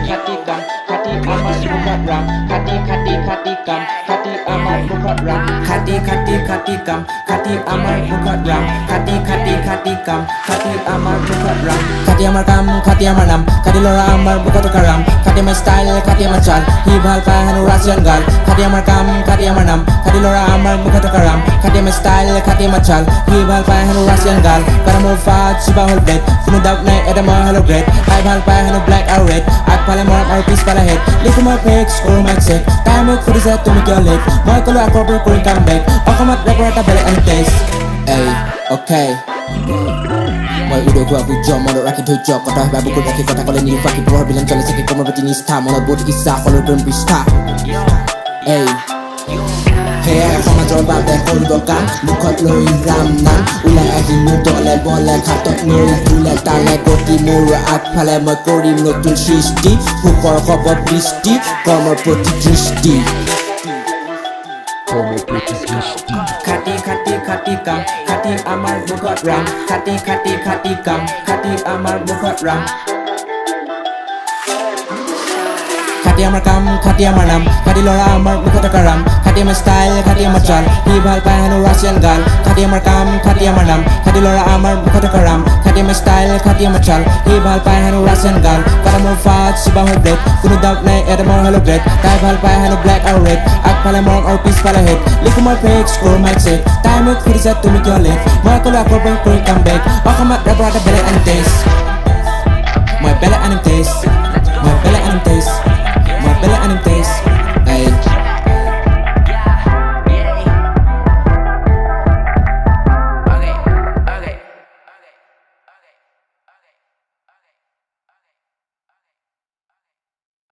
Khatikam, khati amar bukat ram, khatikam, khati amar bukat ram, khatikam, khati amar bukat ram, khatikam, khati amar bukat ram, khati amar kam, khati amar nam, khati lora amar bukat karam, khati my style, khati amar chal, hi bhal pa hanu Russian gal, khati amar kam, khati amar nam, khati lora amar bukat karam, khati my style, khati amar chal, hi bhal pa hanu Russian gal, para mo fat siba whole bed, kuno doubt na eta mo hello great, hi bhal pa hanu black or red, ag pala mo আর পিছ পালা head লিখো মই fax কৰো Mike check তাই মোক সুধিছে তুমি কিয় লেট মই ক'লো আকৌ পৰা কৰিম কাম বেক অসমত ৰেপৰ এটা বেলেগ এণ্টেজ এই অ'কে মই উদয় হোৱা বুজ মনত ৰাখি ধৈৰ্য কথা হয় বুকুত ৰাখি কথা ক'লে নিৰফাকি প্ৰভাৱ বিলান চলে চাগে কৰ্মৰ প্ৰতি নিষ্ঠা মনত বহুত ইচ্ছা সকলোৰ প্ৰেম পৃষ্ঠা এই সেয়াই সমাজৰ বাবে কৰিব কাম মুখত লৈ ৰাম নাম ওলাই আহিলো দলে বলে ঘাটত লৈ ফুলে তালে গতি মোৰ আগফালে মই কৰিম নতুন সৃষ্টি সুখৰ হ'ব বৃষ্টি কৰ্মৰ প্ৰতি দৃষ্টি খাটি কাম খাটি আমাৰ মুখত ৰাম খাটি কাম খাটি আমাৰ মুখত ৰাম খাটি আমাৰ কাম খাটি আমাৰ নাম খাটি লৰা আমাৰ মুখত কাৰাম খাটি আমাৰ ষ্টাইল খাটি আমাৰ চাল হি ভাল পায় হেনো ৰাছিয়ান গাল খাটি আমাৰ কাম খাটি আমাৰ নাম খাটি লৰা আমাৰ মুখত কাৰাম খাটি আমাৰ ষ্টাইল খাটি আমাৰ চাল হি ভাল পায় হেনো ৰাছিয়ান গাল কাটা মোৰ ফাট চিবা হৈ ব্ৰেড কোনো ডাউট নাই এটা মোৰ হেলো গ্ৰেড তাই ভাল পায় হেনো ব্লেক আৰু ৰেড আগফালে মৰম আৰু পিছফালে হেড লিখো মই ফেক্স কৰো মাইক চেক তাই মোক সুধিছে তুমি কিয় লেট মই ক'লো আকৌ পৰা কৰি কাম বেক অসমত ৰেপৰ এটা বেলেগ এণ্টেজ মই বেলেগ এণ্টেজ